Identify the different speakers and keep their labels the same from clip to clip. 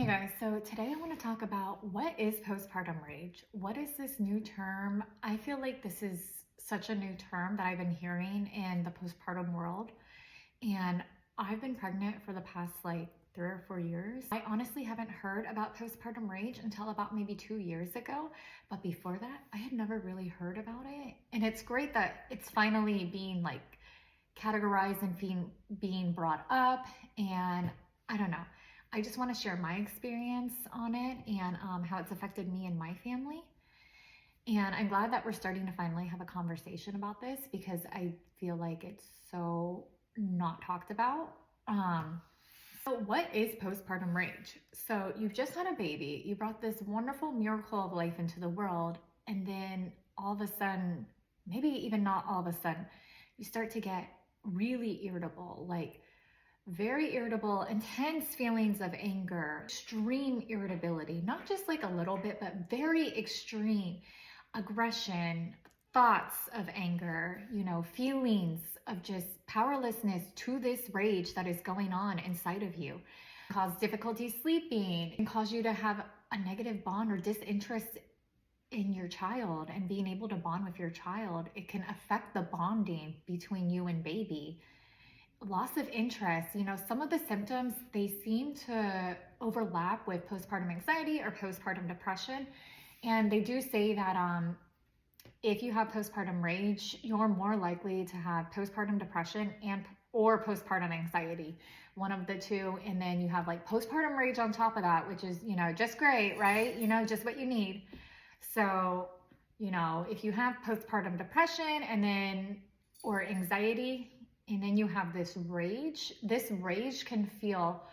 Speaker 1: guys, so today I want to talk about what is postpartum rage? What is this new term? I feel like this is such a new term that I've been hearing in the postpartum world. And I've been pregnant for the past like 3 or 4 years. I honestly haven't heard about postpartum rage until about maybe 2 years ago. But before that, I had never really heard about it. And it's great that it's finally being like categorized and being brought up. And I don't know. I just want to share my experience on it and how it's affected me and my family. And I'm glad that we're starting to finally have a conversation about this because I feel like it's so not talked about. So what is postpartum rage? So you've just had a baby, you brought this wonderful miracle of life into the world, and then all of a sudden, maybe even not all of a sudden, you start to get really irritable, like very irritable, intense feelings of anger, extreme irritability, not just like a little bit, but very extreme aggression, thoughts of anger, feelings of just powerlessness to this rage that is going on inside of you. Cause difficulty sleeping and cause you to have a negative bond or disinterest in your child and being able to bond with your child. It can affect the bonding between you and baby. Loss of interest, some of the symptoms, they seem to overlap with postpartum anxiety or postpartum depression. And they do say that if you have postpartum rage, you're more likely to have postpartum depression or postpartum anxiety, one of the two. And then you have like postpartum rage on top of that, which is, just great, right? Just what you need. So, if you have postpartum depression or anxiety, and then you have this rage can feel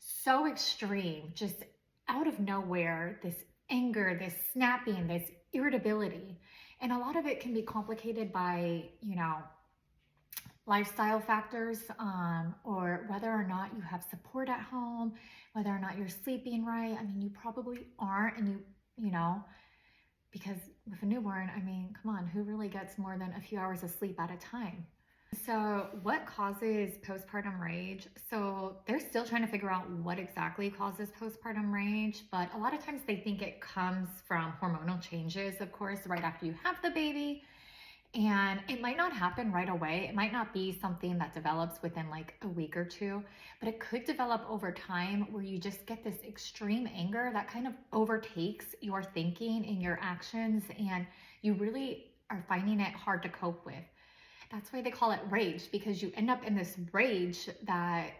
Speaker 1: so extreme, just out of nowhere, this anger, this snapping, this irritability. And a lot of it can be complicated by, lifestyle factors, or whether or not you have support at home, whether or not you're sleeping right. I mean, you probably aren't, and because with a newborn, come on, who really gets more than a few hours of sleep at a time? So what causes postpartum rage? So they're still trying to figure out what exactly causes postpartum rage, but a lot of times they think it comes from hormonal changes, of course, right after you have the baby. And it might not happen right away. It might not be something that develops within like a week or two, but it could develop over time where you just get this extreme anger that kind of overtakes your thinking and your actions, and you really are finding it hard to cope with. That's why they call it rage, because you end up in this rage that,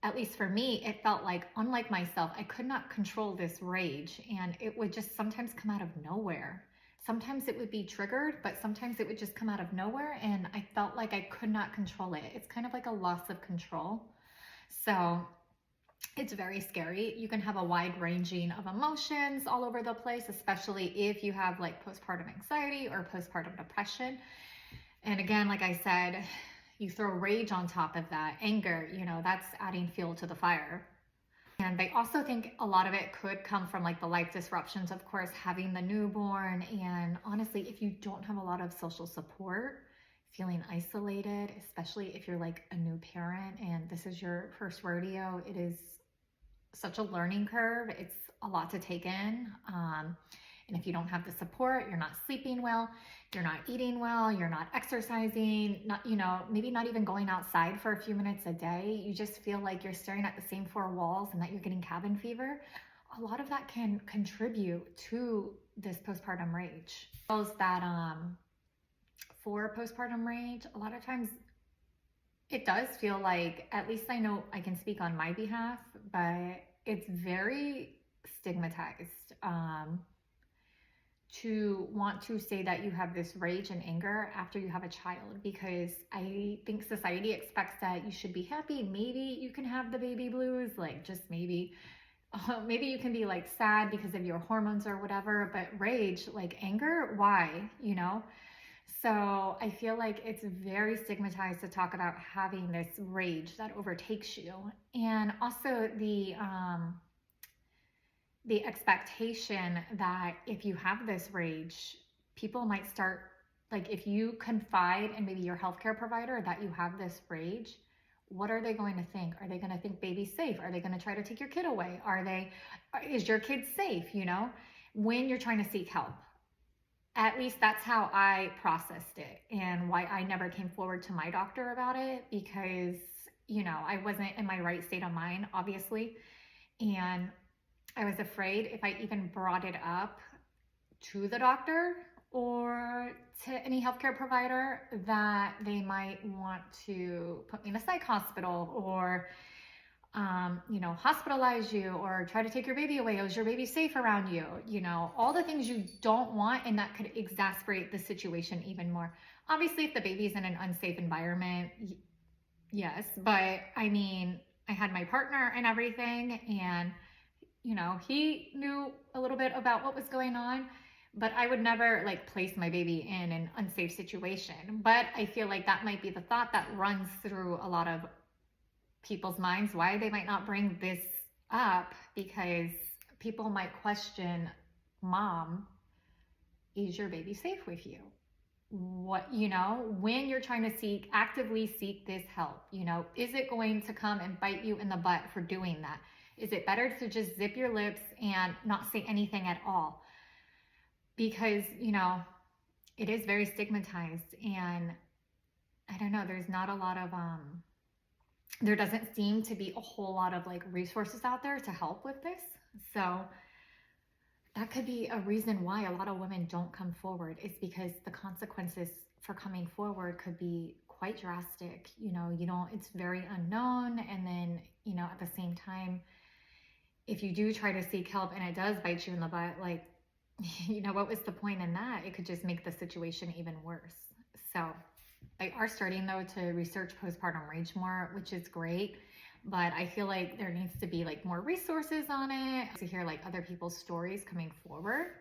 Speaker 1: at least for me, it felt like, unlike myself, I could not control this rage, and it would just sometimes come out of nowhere. Sometimes it would be triggered, but sometimes it would just come out of nowhere, and I felt like I could not control it. It's kind of like a loss of control. So it's very scary. You can have a wide ranging of emotions all over the place, especially if you have like postpartum anxiety or postpartum depression. And again, like I said, you throw rage on top of that, anger, that's adding fuel to the fire. And they also think a lot of it could come from like the life disruptions, of course, having the newborn. And honestly, if you don't have a lot of social support, feeling isolated, especially if you're like a new parent and this is your first rodeo, it is such a learning curve. It's a lot to take in. And if you don't have the support, you're not sleeping well, you're not eating well, you're not exercising, maybe not even going outside for a few minutes a day. You just feel like you're staring at the same four walls and that you're getting cabin fever. A lot of that can contribute to this postpartum rage. That for postpartum rage, a lot of times it does feel like, at least I know I can speak on my behalf, but it's very stigmatized. To want to say that you have this rage and anger after you have a child, because I think society expects that you should be happy. Maybe you can have the baby blues, like just maybe you can be like sad because of your hormones or whatever, but rage, like anger, why, So I feel like it's very stigmatized to talk about having this rage that overtakes you. And also the expectation that if you have this rage, people might start, like if you confide in maybe your healthcare provider that you have this rage, what are they going to think? Are they going to think baby's safe? Are they going to try to take your kid away? Is your kid safe, when you're trying to seek help? At least that's how I processed it, and why I never came forward to my doctor about it, because, I wasn't in my right state of mind, obviously. And I was afraid if I even brought it up to the doctor or to any healthcare provider that they might want to put me in a psych hospital, or hospitalize you, or try to take your baby away. Is your baby safe around you? All the things you don't want, and that could exasperate the situation even more. Obviously, if the baby's in an unsafe environment, yes. But I mean, I had my partner and everything, and, he knew a little bit about what was going on, but I would never place my baby in an unsafe situation. But I feel like that might be the thought that runs through a lot of people's minds, why they might not bring this up, because people might question, Mom, is your baby safe with you? When you're trying to actively seek this help, is it going to come and bite you in the butt for doing that? Is it better to just zip your lips and not say anything at all? Because, it is very stigmatized, and I don't know, there's not a lot of, there doesn't seem to be a whole lot of resources out there to help with this. So that could be a reason why a lot of women don't come forward, is because the consequences for coming forward could be quite drastic. It's very unknown. And then, at the same time, if you do try to seek help and it does bite you in the butt, what was the point in that? It could just make the situation even worse. So they are starting, though, to research postpartum rage more, which is great. But I feel like there needs to be more resources on it, to hear other people's stories coming forward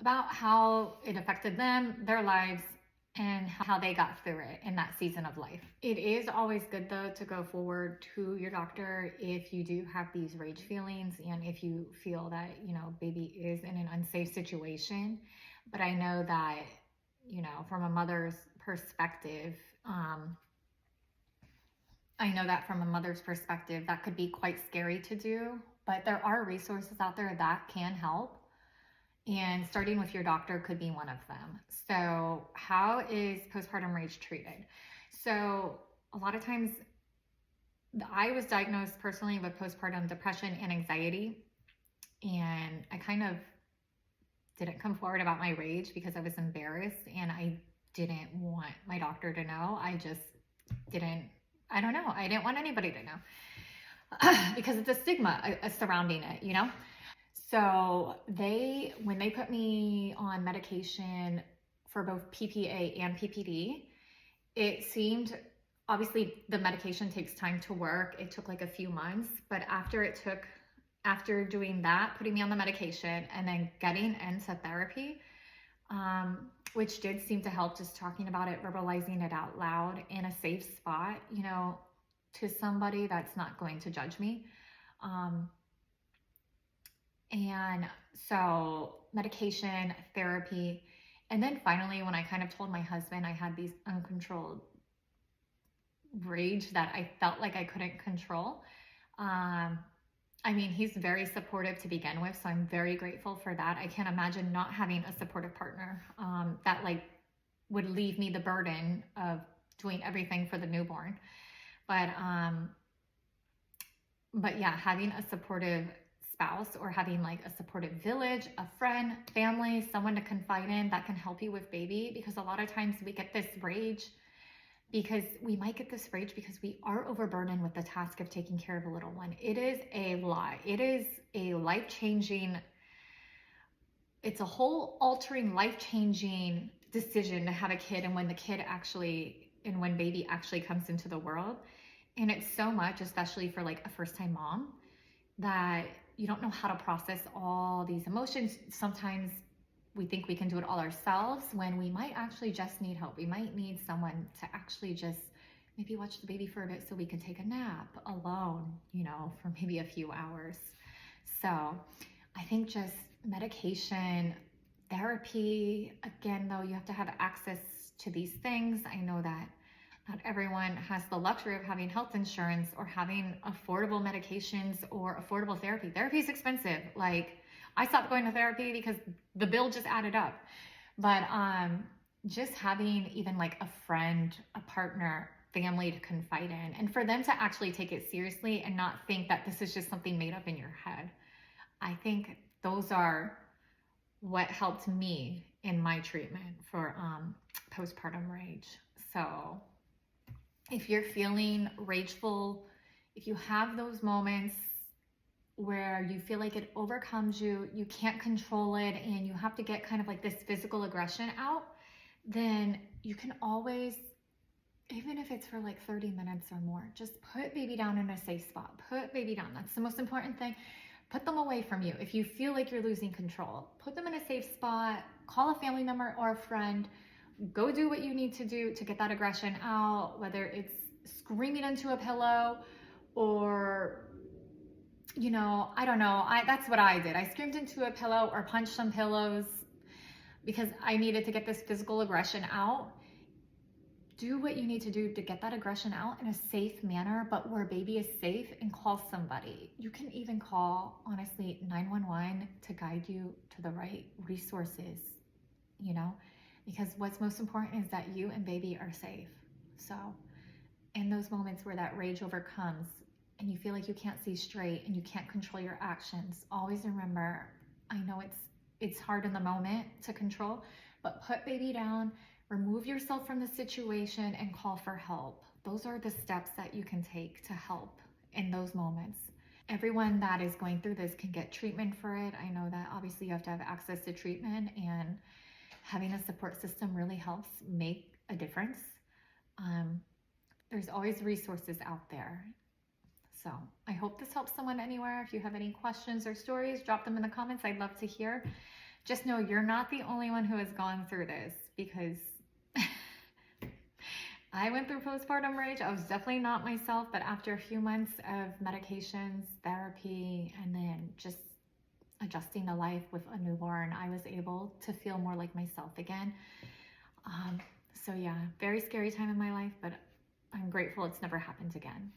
Speaker 1: about how it affected them, their lives, and how they got through it in that season of life. It is always good, though, to go forward to your doctor if you do have these rage feelings, and if you feel that, baby is in an unsafe situation. But I know that, from a mother's perspective, that could be quite scary to do, but there are resources out there that can help. And starting with your doctor could be one of them. So how is postpartum rage treated? So a lot of times, I was diagnosed personally with postpartum depression and anxiety, and I kind of didn't come forward about my rage because I was embarrassed, and I didn't want my doctor to know. I didn't want anybody to know because it's a stigma surrounding it, So when they put me on medication for both PPA and PPD, it seemed, obviously the medication takes time to work. It took a few months, but after doing that, putting me on the medication and then getting into therapy, which did seem to help, just talking about it, verbalizing it out loud in a safe spot, to somebody that's not going to judge me. And so medication, therapy, and then finally, when I kind of told my husband I had these uncontrolled rage that I felt like I couldn't control, he's very supportive to begin with, so I'm very grateful for that. I can't imagine not having a supportive partner that would leave me the burden of doing everything for the newborn. But yeah, having a supportive spouse, or having a supportive village, a friend, family, someone to confide in that can help you with baby, because a lot of times we get this rage because we are overburdened with the task of taking care of a little one. It is a lot. It is a life-changing, it's a whole altering, life-changing decision to have a kid, and when baby actually comes into the world. And it's so much, especially for a first-time mom, that you don't know how to process all these emotions. Sometimes we think we can do it all ourselves, when we might actually just need help. We might need someone to actually just maybe watch the baby for a bit so we can take a nap alone, for maybe a few hours. So I think just medication, therapy, again, though, you have to have access to these things. I know that Not everyone has the luxury of having health insurance or having affordable medications or affordable therapy. Therapy is expensive. Like, I stopped going to therapy because the bill just added up. But just having even like a friend, a partner, family to confide in, and for them to actually take it seriously and not think that this is just something made up in your head. I think those are what helped me in my treatment for postpartum rage. So if you're feeling rageful, if you have those moments where you feel like it overcomes you, you can't control it, and you have to get kind of like this physical aggression out, then you can always, even if it's for like 30 minutes or more, just put baby down in a safe spot. Put baby down. That's the most important thing. Put them away from you. If you feel like you're losing control, put them in a safe spot, call a family member or a friend, go do what you need to do to get that aggression out, whether it's screaming into a pillow or, you know, I don't know. That's what I did. I screamed into a pillow or punched some pillows because I needed to get this physical aggression out. Do what you need to do to get that aggression out in a safe manner, but where baby is safe, and call somebody. You can even call, honestly, 911 to guide you to the right resources, you know, because what's most important is that you and baby are safe. So in those moments where that rage overcomes and you feel like you can't see straight and you can't control your actions, always remember, I know it's hard in the moment to control, but put baby down, remove yourself from the situation, and call for help. Those are the steps that you can take to help in those moments. Everyone that is going through this can get treatment for it. I know that obviously you have to have access to treatment, and having a support system really helps make a difference. There's always resources out there. So I hope this helps someone anywhere. If you have any questions or stories, drop them in the comments. I'd love to hear. Just know you're not the only one who has gone through this, because I went through postpartum rage. I was definitely not myself, but after a few months of medications, therapy, and then just adjusting to life with a newborn, I was able to feel more like myself again. So yeah, very scary time in my life, but I'm grateful it's never happened again.